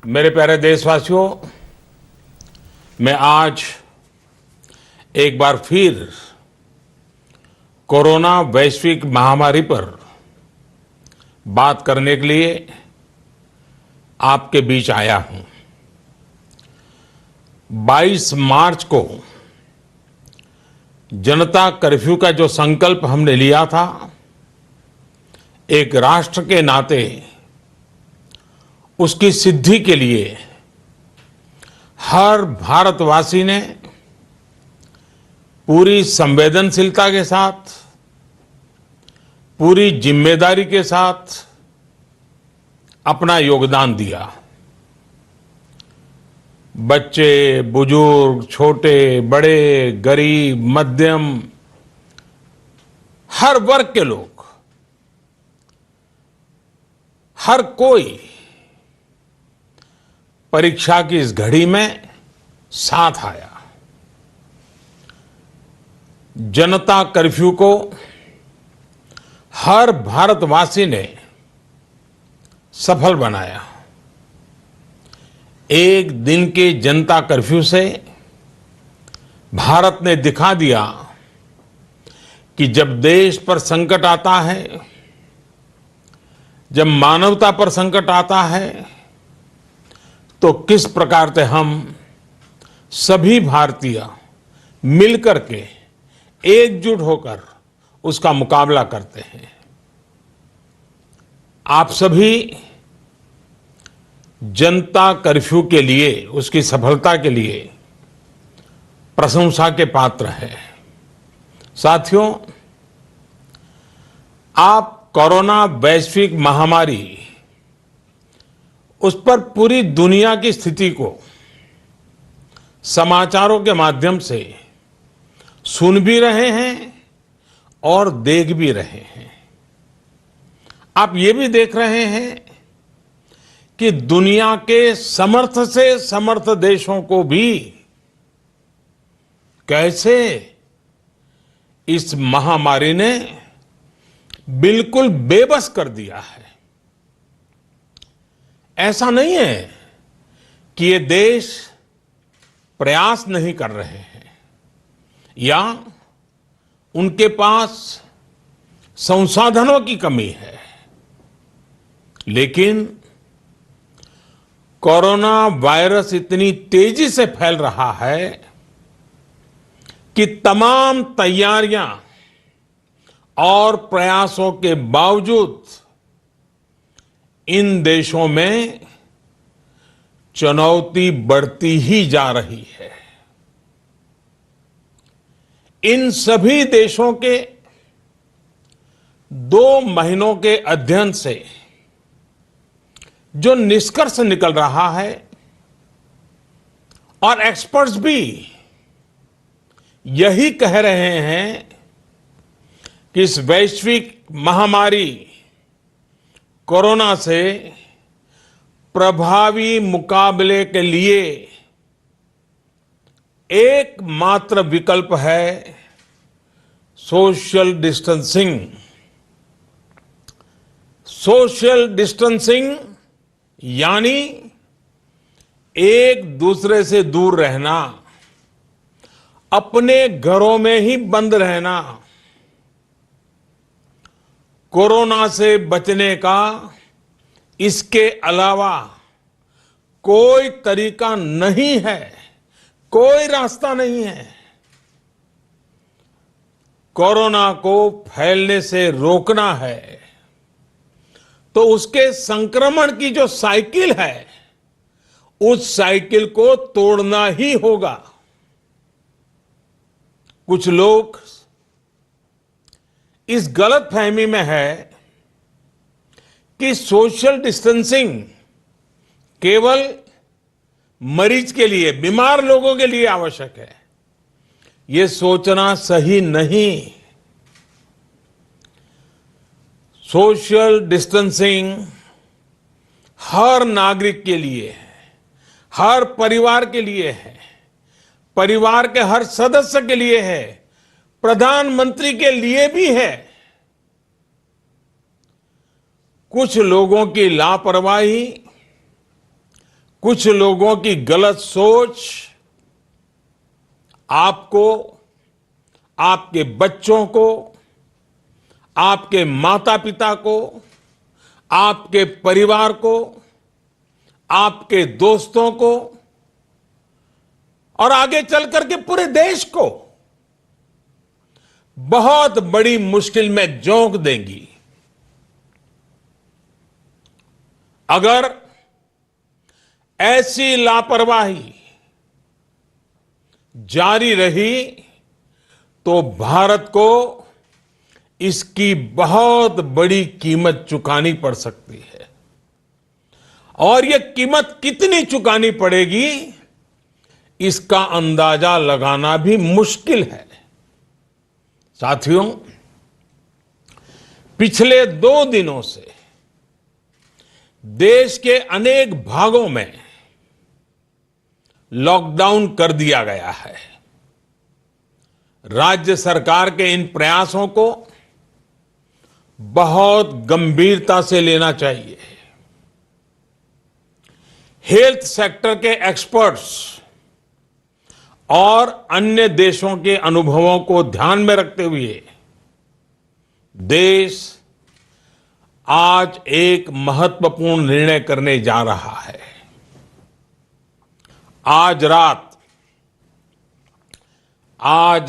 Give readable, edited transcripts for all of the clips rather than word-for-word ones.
मेरे प्यारे देशवासियों, मैं आज एक बार फिर कोरोना वैश्विक महामारी पर बात करने के लिए आपके बीच आया हूं। 22 मार्च को जनता कर्फ्यू का जो संकल्प हमने लिया था, एक राष्ट्र के नाते उसकी सिद्धि के लिए हर भारतवासी ने पूरी संवेदनशीलता के साथ, पूरी जिम्मेदारी के साथ अपना योगदान दिया। बच्चे, बुजुर्ग, छोटे, बड़े, गरीब, मध्यम, हर वर्ग के लोग, हर कोई परीक्षा की इस घड़ी में साथ आया। जनता कर्फ्यू को हर भारतवासी ने सफल बनाया। एक दिन के जनता कर्फ्यू से भारत ने दिखा दिया कि जब देश पर संकट आता है, जब मानवता पर संकट आता है, तो किस प्रकार से हम सभी भारतीय मिलकर के एकजुट होकर उसका मुकाबला करते हैं। आप सभी जनता कर्फ्यू के लिए, उसकी सफलता के लिए प्रशंसा के पात्र हैं। साथियों, आप कोरोना वैश्विक महामारी, उस पर पूरी दुनिया की स्थिति को समाचारों के माध्यम से सुन भी रहे हैं और देख भी रहे हैं। आप ये भी देख रहे हैं कि दुनिया के समर्थ से समर्थ देशों को भी कैसे इस महामारी ने बिल्कुल बेबस कर दिया है। ऐसा नहीं है कि ये देश प्रयास नहीं कर रहे हैं या उनके पास संसाधनों की कमी है, लेकिन कोरोना वायरस इतनी तेजी से फैल रहा है कि तमाम तैयारियां और प्रयासों के बावजूद इन देशों में चुनौती बढ़ती ही जा रही है। इन सभी देशों के 2 महीनों के अध्ययन से जो निष्कर्ष निकल रहा है, और एक्सपर्ट्स भी यही कह रहे हैं कि इस वैश्विक महामारी कोरोना से प्रभावी मुकाबले के लिए एकमात्र विकल्प है सोशल डिस्टेंसिंग। सोशल डिस्टेंसिंग यानी एक दूसरे से दूर रहना, अपने घरों में ही बंद रहना। कोरोना से बचने का इसके अलावा कोई तरीका नहीं है, कोई रास्ता नहीं है। कोरोना को फैलने से रोकना है तो उसके संक्रमण की जो साइकिल है, उस साइकिल को तोड़ना ही होगा। कुछ लोग इस गलतफहमी में है कि सोशल डिस्टेंसिंग केवल मरीज के लिए, बीमार लोगों के लिए आवश्यक है। यह सोचना सही नहीं। सोशल डिस्टेंसिंग हर नागरिक के लिए है, हर परिवार के लिए है, परिवार के हर सदस्य के लिए है, प्रधानमंत्री के लिए भी है। कुछ लोगों की लापरवाही, कुछ लोगों की गलत सोच आपको, आपके बच्चों को, आपके माता पिता को, आपके परिवार को, आपके दोस्तों को और आगे चल करके पूरे देश को बहुत बड़ी मुश्किल में झोंक देंगी। अगर ऐसी लापरवाही जारी रही तो भारत को इसकी बहुत बड़ी कीमत चुकानी पड़ सकती है। और यह कीमत कितनी चुकानी पड़ेगी, इसका अंदाजा लगाना भी मुश्किल है। साथियों, पिछले 2 दिनों से देश के अनेक भागों में लॉकडाउन कर दिया गया है। राज्य सरकार के इन प्रयासों को बहुत गंभीरता से लेना चाहिए। हेल्थ सेक्टर के एक्सपर्ट्स और अन्य देशों के अनुभवों को ध्यान में रखते हुए देश आज एक महत्वपूर्ण निर्णय करने जा रहा है। आज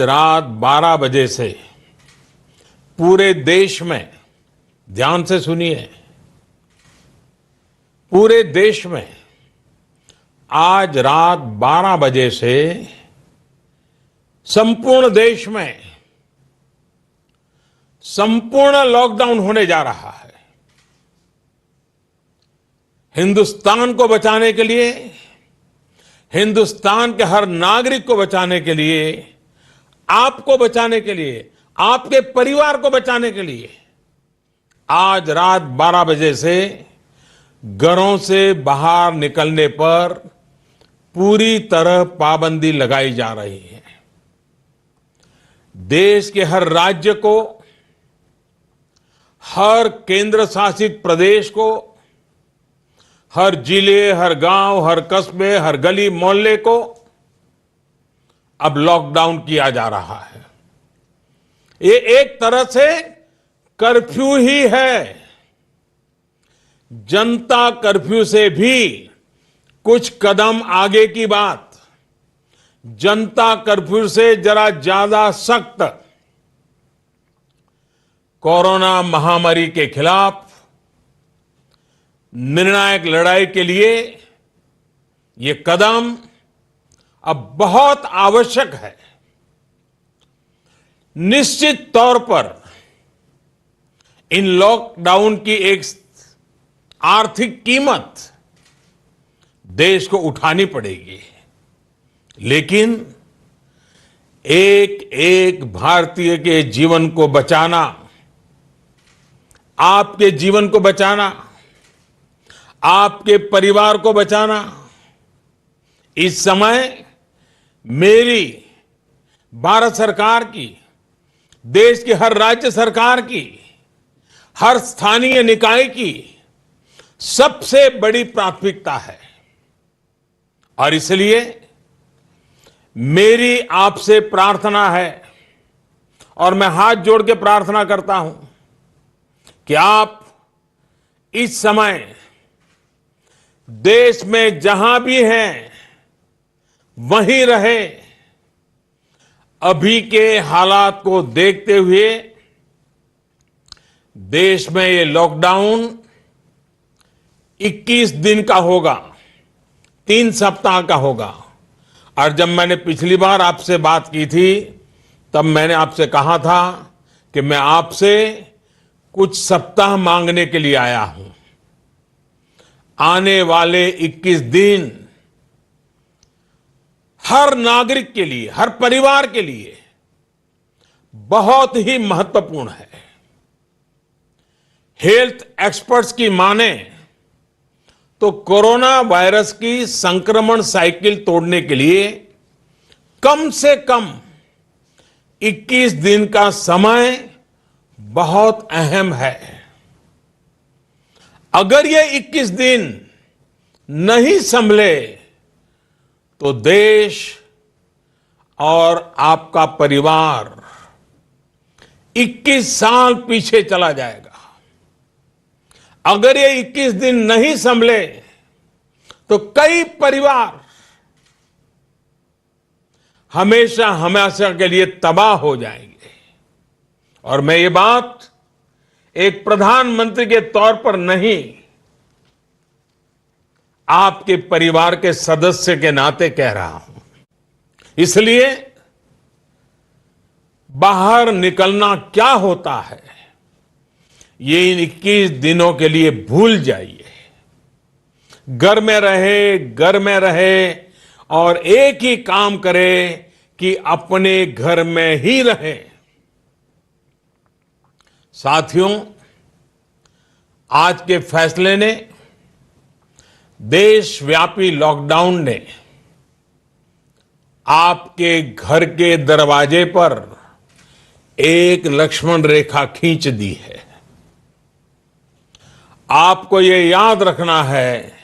रात 12 बजे से पूरे देश में, ध्यान से सुनिए, पूरे देश में आज रात 12 बजे से संपूर्ण देश में संपूर्ण लॉकडाउन होने जा रहा है। हिंदुस्तान को बचाने के लिए, हिंदुस्तान के हर नागरिक को बचाने के लिए, आपको बचाने के लिए, आपके परिवार को बचाने के लिए आज रात 12 बजे से घरों से बाहर निकलने पर पूरी तरह पाबंदी लगाई जा रही है। देश के हर राज्य को, हर केंद्र शासित प्रदेश को, हर जिले, हर गांव, हर कस्बे, हर गली मोहल्ले को अब लॉकडाउन किया जा रहा है। ये एक तरह से कर्फ्यू ही है। जनता कर्फ्यू से भी कुछ कदम आगे की बात। जनता कर्फ्यू से जरा ज्यादा सख्त। कोरोना महामारी के खिलाफ निर्णायक लड़ाई के लिए ये कदम अब बहुत आवश्यक है। निश्चित तौर पर इन लॉकडाउन की एक आर्थिक कीमत देश को उठानी पड़ेगी, लेकिन एक एक भारतीय के जीवन को बचाना, आपके जीवन को बचाना, आपके परिवार को बचाना, इस समय मेरी, भारत सरकार की, देश की हर राज्य सरकार की, हर स्थानीय निकाय की सबसे बड़ी प्राथमिकता है। और इसलिए मेरी आपसे प्रार्थना है और मैं हाथ जोड़ के प्रार्थना करता हूं कि आप इस समय देश में जहां भी हैं वहीं रहे। अभी के हालात को देखते हुए देश में ये लॉकडाउन 21 दिन का होगा, 3 सप्ताह का होगा। और जब मैंने पिछली बार आपसे बात की थी तब मैंने आपसे कहा था कि मैं आपसे कुछ सप्ताह मांगने के लिए आया हूं। आने वाले 21 दिन हर नागरिक के लिए, हर परिवार के लिए बहुत ही महत्वपूर्ण है। हेल्थ एक्सपर्ट्स की माने तो कोरोना वायरस की संक्रमण साइकिल तोड़ने के लिए कम से कम 21 दिन का समय बहुत अहम है। अगर ये 21 दिन नहीं संभले तो देश और आपका परिवार 21 साल पीछे चला जाएगा। अगर ये 21 दिन नहीं संभले तो कई परिवार हमेशा हमेशा के लिए तबाह हो जाएंगे। और मैं ये बात एक प्रधानमंत्री के तौर पर नहीं, आपके परिवार के सदस्य के नाते कह रहा हूं। इसलिए बाहर निकलना क्या होता है ये इन 21 दिनों के लिए भूल जाइए। घर में रहे और एक ही काम करे कि अपने घर में ही रहे। साथियों, आज के फैसले ने, देशव्यापी लॉकडाउन ने आपके घर के दरवाजे पर एक लक्ष्मण रेखा खींच दी है। आपको ये याद रखना है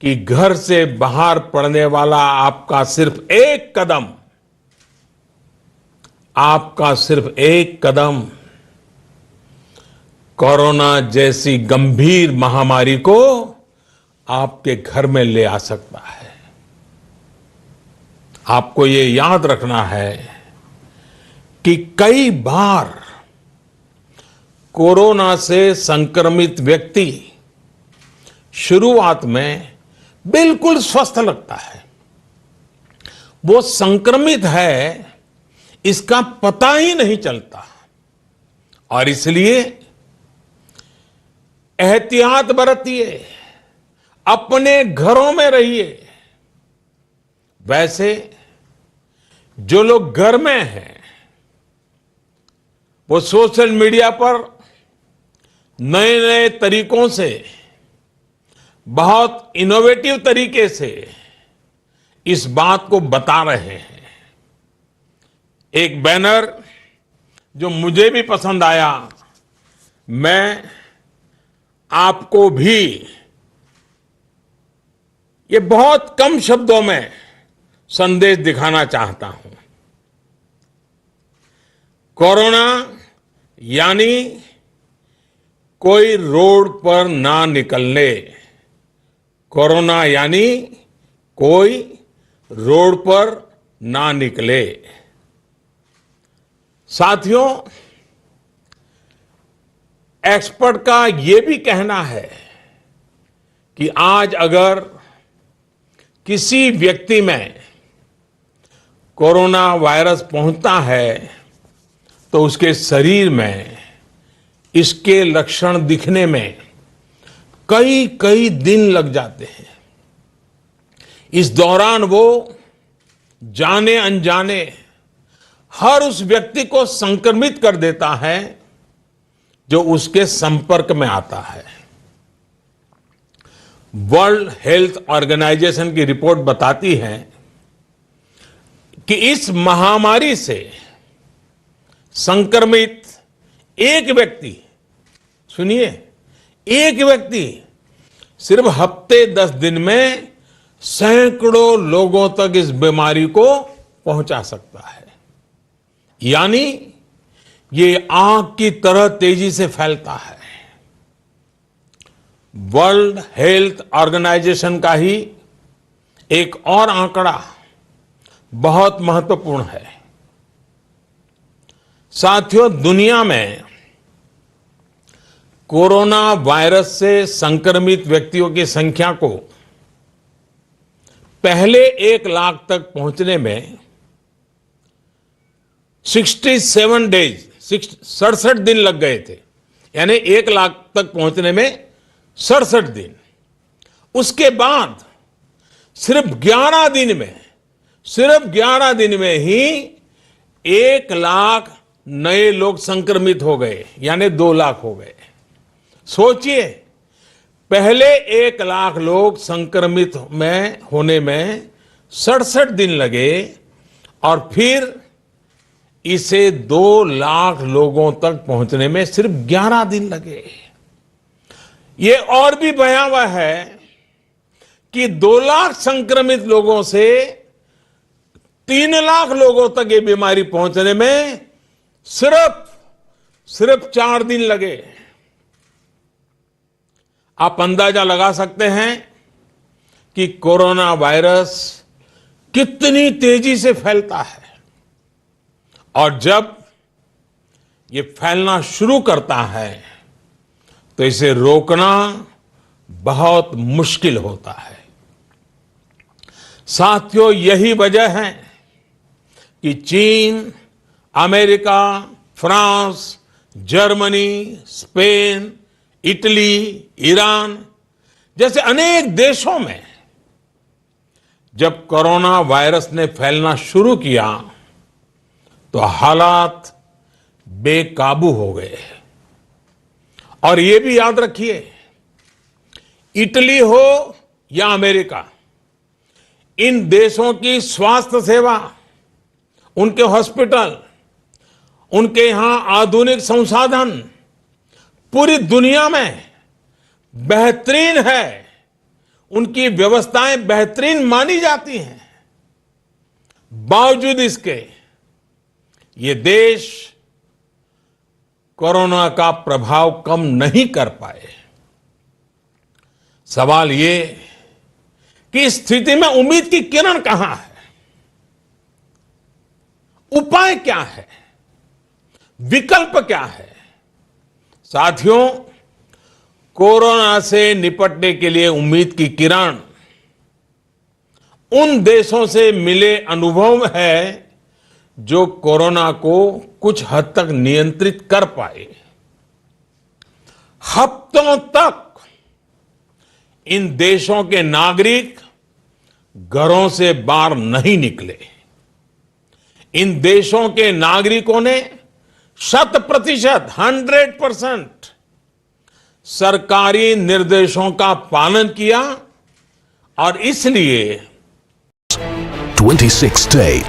कि घर से बाहर पड़ने वाला आपका सिर्फ एक कदम कोरोना जैसी गंभीर महामारी को आपके घर में ले आ सकता है। आपको ये याद रखना है कि कई बार कोरोना से संक्रमित व्यक्ति शुरुआत में बिल्कुल स्वस्थ लगता है। वो संक्रमित है इसका पता ही नहीं चलता, और इसलिए एहतियात बरतिए, अपने घरों में रहिए। वैसे जो लोग घर में हैं वो सोशल मीडिया पर नए नए तरीकों से, बहुत इनोवेटिव तरीके से इस बात को बता रहे हैं। एक बैनर जो मुझे भी पसंद आया, मैं आपको भी ये बहुत कम शब्दों में संदेश दिखाना चाहता हूं। कोरोना यानी कोई रोड पर ना निकलने। कोरोना यानी कोई रोड पर ना निकले। साथियों, एक्सपर्ट का यह भी कहना है कि आज अगर किसी व्यक्ति में कोरोना वायरस पहुंचता है तो उसके शरीर में इसके लक्षण दिखने में कई कई दिन लग जाते हैं। इस दौरान वो जाने अनजाने हर उस व्यक्ति को संक्रमित कर देता है जो उसके संपर्क में आता है। वर्ल्ड हेल्थ ऑर्गेनाइजेशन की रिपोर्ट बताती है कि इस महामारी से संक्रमित एक व्यक्ति, सुनिए, एक व्यक्ति सिर्फ हफ्ते 10 दिन में सैकड़ों लोगों तक इस बीमारी को पहुंचा सकता है। यानी ये आग की तरह तेजी से फैलता है। वर्ल्ड हेल्थ ऑर्गेनाइजेशन का ही एक और आंकड़ा बहुत महत्वपूर्ण है। साथियों, दुनिया में कोरोना वायरस से संक्रमित व्यक्तियों की संख्या को पहले 1 लाख तक पहुंचने में 67 दिन लग गए थे। यानी 1 लाख तक पहुंचने में 67 दिन। उसके बाद सिर्फ 11 दिन में ही 1 लाख नए लोग संक्रमित हो गए, यानी 2 लाख हो गए। सोचिए, पहले 1 लाख लोग संक्रमित में होने में 67 दिन लगे और फिर इसे 2 लाख लोगों तक पहुंचने में सिर्फ 11 दिन लगे। ये और भी भयावह है कि 2 लाख संक्रमित लोगों से 3 लाख लोगों तक ये बीमारी पहुंचने में सिर्फ 4 दिन लगे। आप अंदाजा लगा सकते हैं कि कोरोना वायरस कितनी तेजी से फैलता है और जब ये फैलना शुरू करता है तो इसे रोकना बहुत मुश्किल होता है। साथियों, यही वजह है कि चीन, America, France, Germany, Spain, Italy, Iran जैसे अनेक देशों में जब कोरोना वायरस ने फैलना शुरू किया तो हालात बेकाबू हो गए। और ये भी याद रखिए, इटली हो या अमेरिका, इन देशों की स्वास्थ्य सेवा, उनके हॉस्पिटल, उनके यहां आधुनिक संसाधन पूरी दुनिया में बेहतरीन है। उनकी व्यवस्थाएं बेहतरीन मानी जाती हैं। बावजूद इसके ये देश कोरोना का प्रभाव कम नहीं कर पाए। सवाल ये कि इस स्थिति में उम्मीद की किरण कहां है? उपाय क्या है? विकल्प क्या है? साथियों, कोरोना से निपटने के लिए उम्मीद की किरण उन देशों से मिले अनुभव है जो कोरोना को कुछ हद तक नियंत्रित कर पाए। हफ्तों तक इन देशों के नागरिक घरों से बाहर नहीं निकले। इन देशों के नागरिकों ने 100% सरकारी निर्देशों का पालन किया और इसलिए 26 Day